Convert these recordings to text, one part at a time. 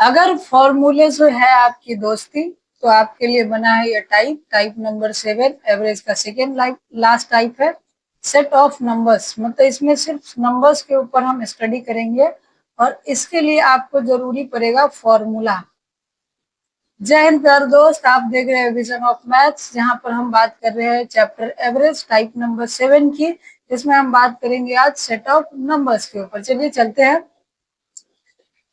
अगर फॉर्मूले से है आपकी दोस्ती तो आपके लिए बना है ये टाइप नंबर 7 एवरेज का सेकेंड लास्ट टाइप है। सेट ऑफ नंबर्स मतलब इसमें सिर्फ नंबर्स के ऊपर हम स्टडी करेंगे और इसके लिए आपको जरूरी पड़ेगा फॉर्मूला। जय हिंद प्यारे दोस्त, आप देख रहे हैं विजन ऑफ मैथ्स, जहां पर हम बात कर रहे हैं चैप्टर एवरेज टाइप नंबर 7 की। इसमें हम बात करेंगे आज सेट ऑफ नंबर्स के ऊपर। चलिए चलते हैं।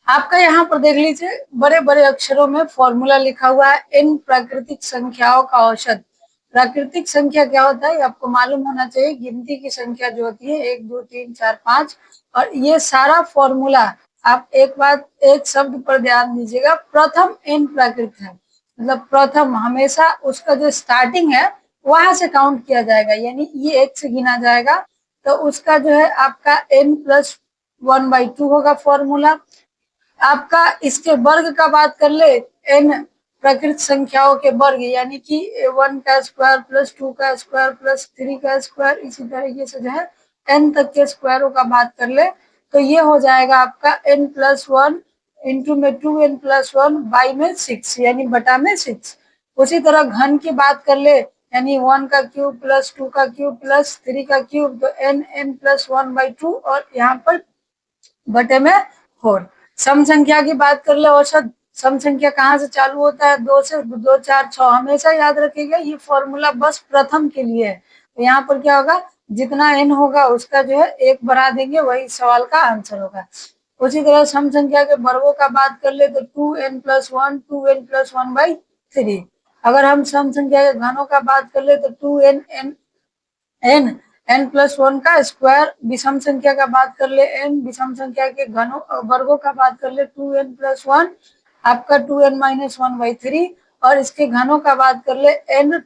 आपका यहाँ पर देख लीजिए बड़े बड़े अक्षरों में फॉर्मूला लिखा हुआ है, इन प्राकृतिक संख्याओं का औसत। प्राकृतिक संख्या क्या होता है आपको मालूम होना चाहिए। गिनती की संख्या जो होती है 1 2 3 4 5। और ये सारा फॉर्मूला आप एक बात एक शब्द पर ध्यान दीजिएगा, प्रथम एन प्राकृत है। मतलब प्रथम हमेशा उसका जो स्टार्टिंग है वहां से काउंट किया जाएगा, यानी ये 1 से गिना जाएगा तो उसका जो है आपका n+1/2 होगा फॉर्मूला। आपका इसके वर्ग का बात कर ले, n प्रकृत संख्याओं के वर्ग यानी कि 1 का स्क्वायर प्लस 2 का स्क्वायर प्लस 3 का स्क्वायर, इसी तरीके से जो है n तक के स्क्वायरों का बात कर ले तो ये हो जाएगा आपका n+1 इंटू में 2n+1 बाई में 6 यानी बटा में 6। उसी तरह घन की बात कर ले यानी 1 का क्यूब प्लस 2 का क्यूब प्लस 3 का क्यूब तो n+1/2 और यहाँ पर बटे में 4। सम संख्या की बात कर ले औसत, सम संख्या कहाँ से चालू होता है 2 से, 2 4 6। हमेशा याद रखिएगा ये फॉर्मूला बस प्रथम के लिए है। तो यहाँ पर क्या होगा, जितना n होगा उसका जो है 1 बढ़ा देंगे, वही सवाल का आंसर होगा। उसी तरह सम संख्या के वर्गों का बात कर ले तो 2n+1 2n+1/3। अगर हम सम संख्या के घनों का बात कर ले तो 2n+1 का स्क्वायर। विषम संख्या का बात कर ले n, विषम संख्या के घनों वर्गों का बात कर ले 2n+1 आपका 2n-1/3 और इसके घनों का बात कर ले n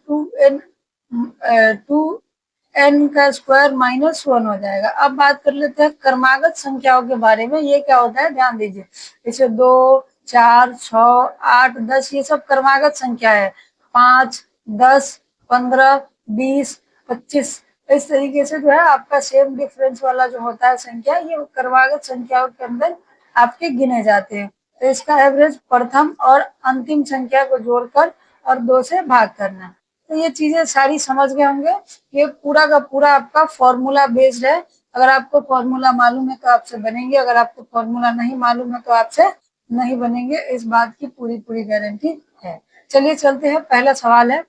2n का स्क्वायर -1 हो जाएगा। अब बात कर लेते हैं क्रमागत संख्याओं के बारे में। ये क्या होता है ध्यान दीजिए, जैसे 2 4 6 8 10 ये सब क्रमागत संख्या है। 5 10 15 20 25 इस तरीके से जो है आपका सेम डिफरेंस वाला जो होता है संख्या, ये क्रमागत संख्याओं के अंदर आपके गिने जाते हैं। तो इसका एवरेज प्रथम और अंतिम संख्या को जोड़कर और 2 से भाग करना। तो ये चीजें सारी समझ गए होंगे। ये पूरा का पूरा आपका फॉर्मूला बेस्ड है। अगर आपको फॉर्मूला मालूम है तो आपसे बनेंगे, अगर आपको फॉर्मूला नहीं मालूम है तो आपसे नहीं बनेंगे, इस बात की पूरी गारंटी है। चलिए चलते हैं, पहला सवाल है।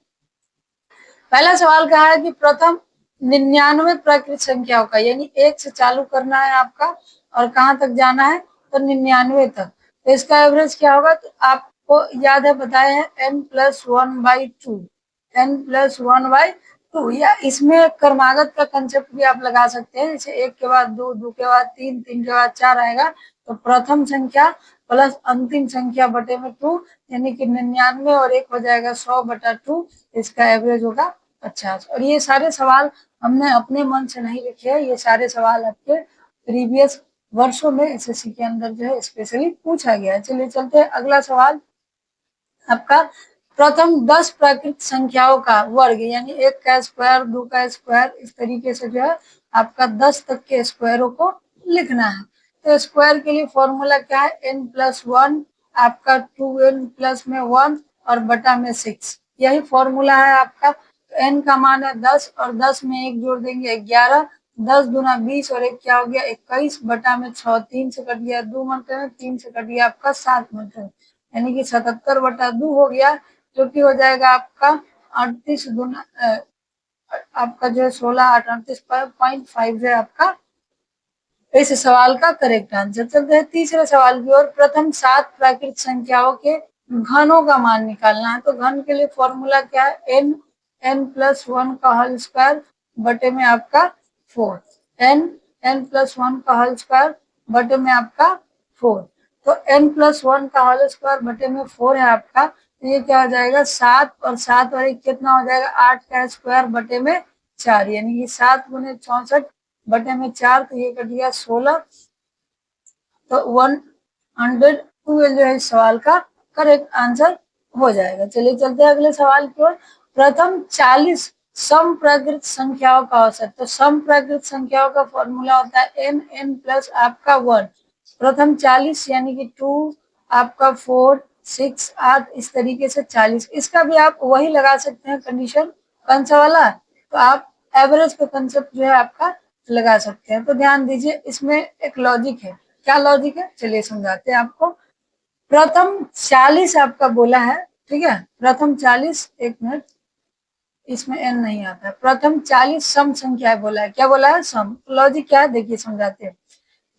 पहला सवाल कहा है कि प्रथम 99 प्राकृत संख्याओं का, यानी 1 से चालू करना है आपका और कहाँ तक जाना है तो 99 तक। तो इसका एवरेज क्या होगा, तो आपको याद है बताए हैं n+1/2 n+1/2, या इसमें क्रमागत का कंसेप्ट भी आप लगा सकते हैं। जैसे 1 के बाद 2, 2 के बाद 3, 3 के बाद 4 आएगा तो प्रथम संख्या प्लस अंतिम संख्या बटे में 2 यानी कि 99 और 1 हो जाएगा 100/2। इसका एवरेज होगा 50। और ये सारे सवाल हमने अपने मन से नहीं लिखे हैं, ये सारे सवाल आपके प्रीवियस वर्षों में एसएससी के अंदर जो है स्पेशली पूछा गया है। चलिए चलते हैं, अगला सवाल आपका प्रथम 10 प्राकृत संख्याओं का वर्ग, यानी 1 का स्क्वायर 2 का स्क्वायर, इस तरीके से जो है आपका 10 तक के स्क्वायरों को लिखना है। तो स्क्वायर के लिए फॉर्मूला क्या है, n+1 आपका 2n प्लस में 1 और बटा में 6, यही फॉर्मूला है आपका। n का मान है 10 और 10 में 1 जोड़ देंगे 11, 10 दूना 20 और 1 क्या हो गया 21 बटा में 6, 3 से कट गया 2 मरते में, 3 से कट गया आपका 7 मरते में, यानी कि 77/2 हो गया, जो कि हो जाएगा आपका 38 गुना आपका जो है 16 38.5 है आपका इस सवाल का करेक्ट आंसर। चलते हैं तीसरे सवाल की ओर। प्रथम 7 प्राकृत संख्याओं के घनों का मान निकालना है। तो घन के लिए फॉर्मूला क्या है, n+1 का होल स्क्वायर बटे में आपका 4, n+1 का होल स्क्वायर बटे में आपका 4। तो n+1 का होल स्क्वायर बटे में 4 है आपका, तो ये क्या हो जाएगा 7 और 7 और 1 कितना हो जाएगा 8 का स्क्वायर बटे में 4, यानी कि 7 गुने 64 बटे में 4, तो ये कट गया 16। तो 112 जो है इस सवाल का करेक्ट आंसर हो जाएगा। चलिए चलते हैं अगले सवाल की ओर। प्रथम 40 सम प्राकृत संख्याओं का औसत। तो सम प्राकृत संख्याओं का फॉर्मूला होता है n प्लस आपका 1। प्रथम 40 यानी कि 2 आपका 4, 6, 8 इस तरीके से 40। इसका भी आप वही लगा सकते हैं कंडीशन, कौन सा वाला, तो आप एवरेज का कंसेप्ट जो है आपका लगा सकते हैं। तो ध्यान दीजिए, इसमें एक लॉजिक है। क्या लॉजिक है, चलिए समझाते हैं आपको। प्रथम 40 आपका बोला है, ठीक है, प्रथम 40, एक मिनट, इसमें एन नहीं आता है। प्रथम 40 सम संख्या बोला है, क्या बोला है, सम। लॉजिक क्या है देखिए समझाते हैं।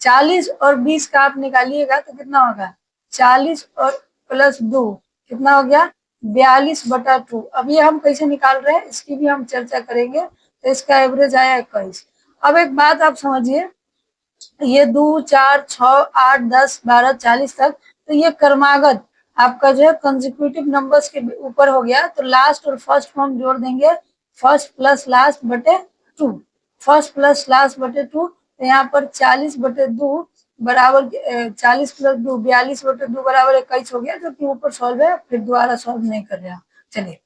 40 और 20 का आप निकालिएगा तो कितना होगा, 40 और प्लस 2 कितना हो गया, 42/2। अब ये हम कैसे निकाल रहे हैं इसकी भी हम चर्चा करेंगे। तो इसका एवरेज आया 21। अब एक बात आप समझिए, ये 2, 4, 6, 8, 10, 12, 40 तक, तो ये क्रमागत आपका जो है कंसेक्यूटिव नंबर्स के ऊपर हो गया। तो लास्ट और फर्स्ट को हम जोड़ देंगे, फर्स्ट प्लस लास्ट बटे 2, फर्स्ट प्लस लास्ट बटे 2। तो यहाँ पर 40/2 बराबर 40 प्लस 2 42/2 बराबर 21 हो गया, जो कि ऊपर सॉल्व है, फिर दोबारा सॉल्व नहीं कर रहे हैं। चलिए,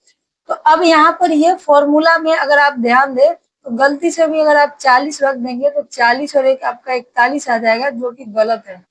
तो अब यहाँ पर ये फॉर्मूला में अगर आप ध्यान दें तो गलती से भी अगर आप 40 रख देंगे तो 40 और एक आपका 41 आ जाएगा, जो कि गलत है।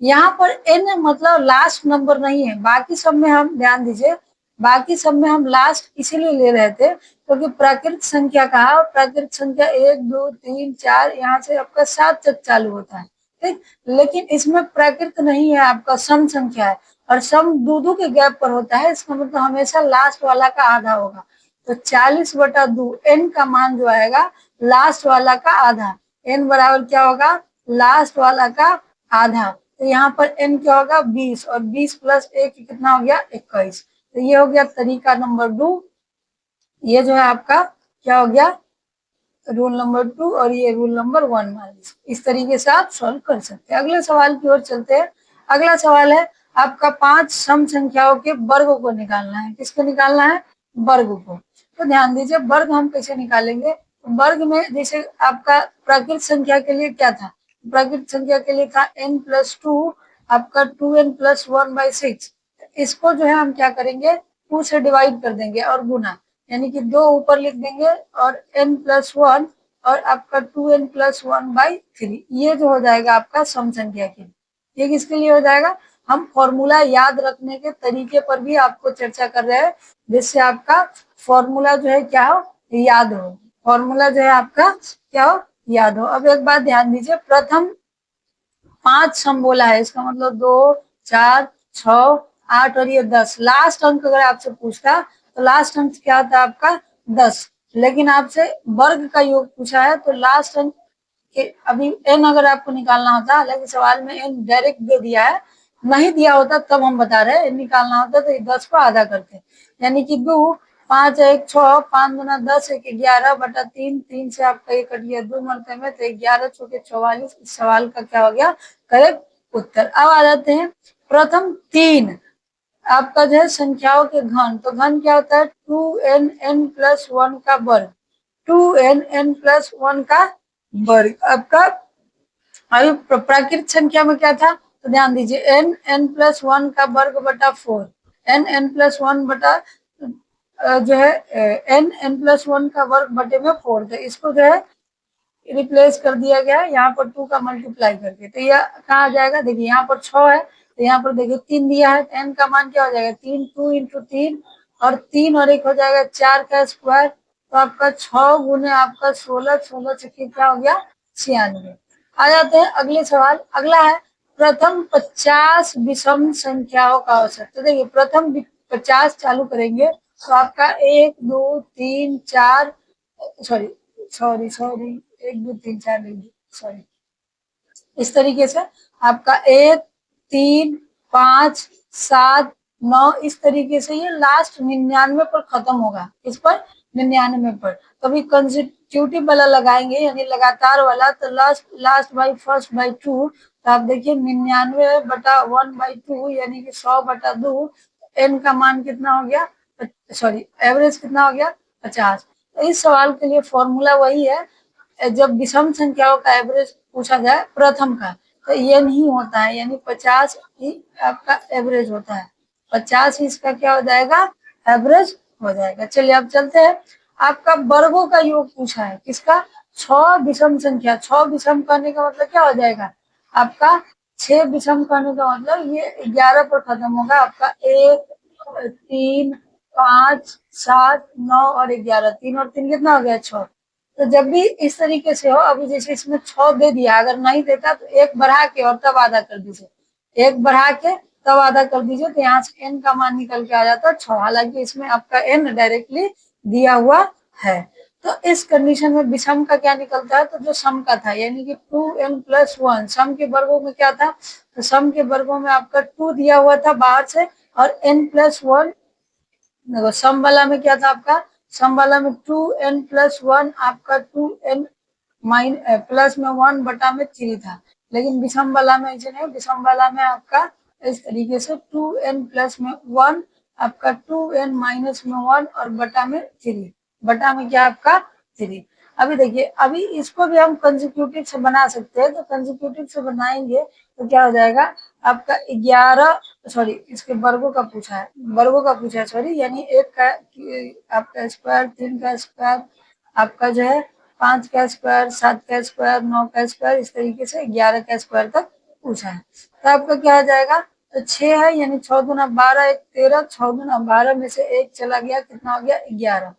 यहाँ पर एन मतलब लास्ट नंबर नहीं है। बाकी सब में हम ध्यान दीजिए, बाकी सब में हम लास्ट इसीलिए ले रहे थे क्योंकि प्राकृत संख्या कहा, प्राकृत संख्या 1, 2, 3, 4 यहाँ से आपका 7 तक चालू होता है, ठीक। लेकिन इसमें प्राकृत नहीं है, आपका सम संख्या है, और सम दो के गैप पर होता है। इसका मतलब हमेशा लास्ट वाला का आधा होगा। तो 40/2 एन का मान जो आएगा लास्ट वाला का आधा, एन बराबर क्या होगा, लास्ट वाला का आधा। तो यहाँ पर एन क्या होगा, 20, और 20 प्लस 1 कितना हो गया, 21। तो ये हो गया तरीका नंबर 2। ये जो है आपका क्या हो गया, रूल नंबर 2, और ये रूल नंबर 1 मान लीजिए। इस तरीके से आप सॉल्व कर सकते हैं। अगले सवाल की ओर चलते हैं। अगला सवाल है आपका 5 सम संख्याओं के वर्ग को निकालना है। किसको निकालना है, वर्ग को। तो ध्यान दीजिए, वर्ग हम कैसे निकालेंगे। वर्ग में जैसे आपका प्राकृत संख्या के लिए क्या था, प्राकृत संख्या के लिए था n+2, आपका 2n+1/6। इसको जो है हम क्या करेंगे, 2 से डिवाइड कर देंगे और गुना, यानी कि 2 ऊपर लिख देंगे और n+1 और आपका 2n+1/3। ये जो हो जाएगा आपका सम संख्या के लिए। ये किसके लिए हो जाएगा, हम फॉर्मूला याद रखने के तरीके पर भी आपको चर्चा कर रहे हैं, जिससे आपका फॉर्मूला जो है क्या हो, याद हो। फॉर्मूला जो है आपका क्या हो, याद हो। अब एक बात ध्यान दीजिए, प्रथम 5 सम बोला है, इसका मतलब 2, 4, 6, 8 और ये 10। लास्ट अंक अगर आपसे पूछता तो लास्ट अंक क्या होता है आपका 10, लेकिन आपसे वर्ग का योग पूछा है तो लास्ट अंक के अभी एन अगर आपको निकालना होता, हालांकि सवाल में एन डायरेक्ट दे दिया है, नहीं दिया होता तब हम बता रहे हैं, एन निकालना होता तो 10 को आधा करते, यानी कि 2, 5 1 6, 5 गुना 10 1 11/3, 3 से आपका ये कट गया 2 मरते में, तो 11 चौके 44। इस सवाल का क्या हो गया, करेक्ट उत्तर। अब आ जाते हैं प्रथम 3 आपका जो है संख्याओं के घन। तो घन क्या होता है, 2n+1 का वर्ग, 2n+1 का वर्ग। आपका अभी प्राकृत संख्या में क्या था, तो ध्यान दीजिए n+1 का वर्ग बटा 4, n+1 बटा जो है n+1 का वर्ग बटे में 4। तो इसको जो है रिप्लेस कर दिया गया है यहाँ पर 2 का मल्टीप्लाई करके। तो यह कहाँ आ जाएगा, देखिए यहाँ पर 6 है, तो यहाँ पर देखिए 3 दिया है, n का मान क्या हो जाएगा, 3, 2 × 3 और 3 और 1 हो जाएगा 4 का स्क्वायर। तो आपका 6 गुने आपका 16, 16 छक्के क्या हो गया, 96। आ जाते हैं अगले सवाल। अगला है प्रथम 50 विषम संख्याओं का औसत। तो देखिए प्रथम 50 चालू करेंगे तो आपका 1, 2, 3, 4 सॉरी 1, 2, 3, 4 सॉरी, इस तरीके से आपका 1, 3, 5, 7, 9 इस तरीके से ये लास्ट 99 पर खत्म होगा। इस पर 99 पर कभी कंसेक्यूटिव वाला लगाएंगे, यानी लगातार वाला, तो लास्ट बाई फर्स्ट बाई 2। तो आप देखिए 99/1/2 यानी कि 100/2। एन का मान कितना हो गया, सॉरी एवरेज कितना हो गया, 50। तो इस सवाल के लिए फॉर्मूला वही है, जब विषम संख्याओं का एवरेज पूछा जाए प्रथम का तो ये नहीं होता है, यानी 50 ही आपका एवरेज होता है, 50 ही इसका क्या हो जाएगा, एवरेज हो जाएगा। चलिए अब चलते हैं, आपका वर्गों का योग पूछा है, किसका, 6 विषम संख्या। 6 विषम करने का मतलब क्या हो जाएगा आपका 6 विषम कहने का मतलब ये 11 पर खत्म होगा आपका 1, 3, 5, 7, 9 और 11, 3 और 3 कितना हो गया 6। तो जब भी इस तरीके से हो, अभी जैसे इसमें 6 दे दिया, अगर नहीं देता तो 1 बढ़ा के और तब आधा कर दीजिए, 1 बढ़ा के तब आधा कर दीजिए, तो यहाँ से n का मान निकल के आ जाता है 6। हालांकि इसमें आपका n डायरेक्टली दिया हुआ है। तो इस कंडीशन में विषम का क्या निकलता है, तो जो सम का था यानी कि 2n + 1, सम के वर्गों में क्या था, तो सम के वर्गों में आपका 2 दिया हुआ था बाहर से, और n + 1 देखो सम वाला में क्या था आपका, सम वाला में 2n + 1 आपका 2n प्लस में 1 बटा में 3 था। लेकिन विषम वाला में ऐसे नहीं, विषम वाला में आपका इस तरीके से 2n + में 1 आपका 2n - में 1 और बटा में 3, बटा में क्या आपका 3। अभी देखिए, अभी इसको भी हम कंसेक्यूटिव से बना सकते हैं, तो कंसेक्यूटिव से बनाएंगे तो क्या हो जाएगा आपका 11, सॉरी इसके वर्गों का पूछा है, वर्गों का पूछा है सॉरी, यानी 1 का आपका स्क्वायर, 3 का स्क्वायर, आपका जो है 5 का स्क्वायर, 7 का स्क्वायर, 9 का स्क्वायर, इस तरीके से 11 का स्क्वायर तक पूछा है। तो आपका क्या हो जाएगा, तो 6 है यानी 6 दूना 12, 1 13, 6 दूना 12 में से 1 चला गया, कितना हो गया 11।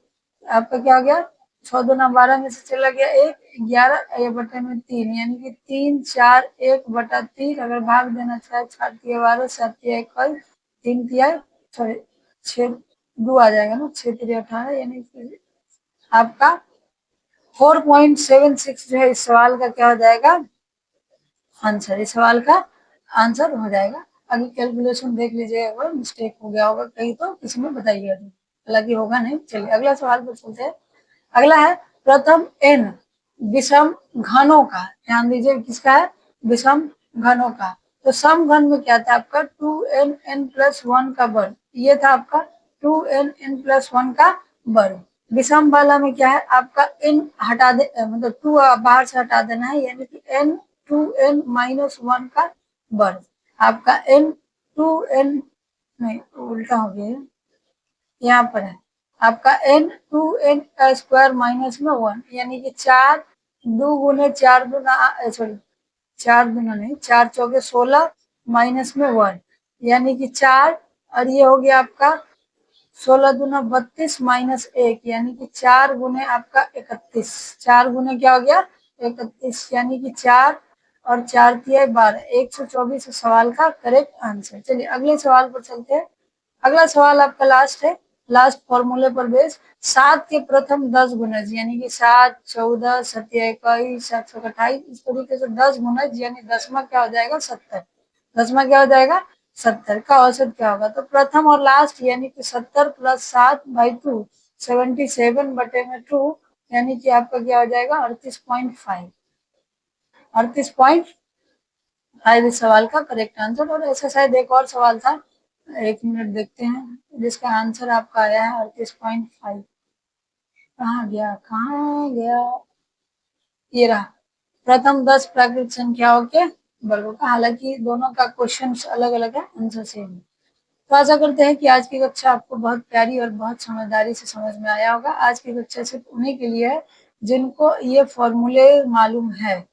आपका क्या हो गया, 6 दूना 12 में से चला गया 1, 11 बटे में 3, यानी कि 3 4 1 बटा 3। अगर भाग देना चाहे 4 × 12, 7 × 21, 3 × सॉरी 6 2 आ जाएगा ना, 6 × 18, यानी कि आपका 4.76 जो है इस सवाल का क्या हो जाएगा आंसर, इस सवाल का आंसर हो जाएगा। अभी कैलकुलेशन देख लीजिएगा, अगर मिस्टेक हो गया होगा कहीं तो किसी में बताइएगा, हालांकि होगा नहीं। चलिए अगला सवाल पर चलते हैं। अगला है प्रथम n विषम घनों का, ध्यान दीजिए किसका है, विषम घनों का। तो सम घन में क्या था आपका 2n + 1 का वर्ग, ये था आपका 2n + 1 का वर्ग। विषम वाला में क्या है आपका n हटा दे, मतलब 2 बाहर से हटा देना है, यानी कि n 2n - 1 का वर्ग। आपका n 2n नहीं उल्टा हो गया, यहाँ पर है आपका n 2n का स्क्वायर माइनस में 1, यानी कि 4 2 गुने 4 दूना सॉरी 4 दूना नहीं 4 चौके 16 माइनस में 1, यानी कि 4, और ये हो गया आपका 16 दूना 32 माइनस 1, यानी कि 4 गुने आपका 31, 4 गुने क्या हो गया 31, यानी कि 4 और 4 तिया 12, 124 सवाल का करेक्ट आंसर। चलिए अगले सवाल पर चलते हैं। अगला सवाल आपका लास्ट है, लास्ट फॉर्मूले पर बेस। 7 के प्रथम 10 गुणज, यानी कि 7 14 7 21 7 28, इस तरीके से 10 गुणज, यानी 10वां क्या हो जाएगा 70, 10वां क्या हो जाएगा 70 का औसत क्या होगा, तो प्रथम और लास्ट यानी कि 70 + 7/2 77 बटे में 2, यानी कि आपका क्या हो जाएगा 38.5, 38.5 इस सवाल का करेक्ट आंसर। और ऐसा शायद एक और सवाल था, 1 मिनट देखते हैं, जिसका आंसर आपका आया है 38.5। कहाँ गया, ये रहा, प्रथम 10 प्राकृतिक संख्याओं के वर्गों का। हालांकि दोनों का क्वेश्चन अलग अलग है, आंसर सेम है। तो आशा करते हैं कि आज की कक्षा आपको बहुत प्यारी और बहुत समझदारी से समझ में आया होगा। आज की कक्षा सिर्फ उन्हीं के लिए है जिनको ये फॉर्मूले मालूम है,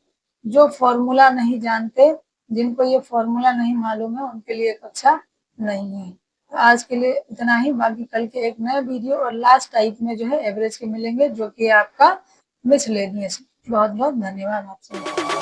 जो फॉर्मूला नहीं जानते, जिनको ये फॉर्मूला नहीं मालूम है, उनके लिए कक्षा नहीं है। तो आज के लिए इतना ही, बाकी कल के एक नए वीडियो और लास्ट टाइप में जो है एवरेज के मिलेंगे, जो कि आपका मिसलेनियस। बहुत बहुत धन्यवाद आपसे।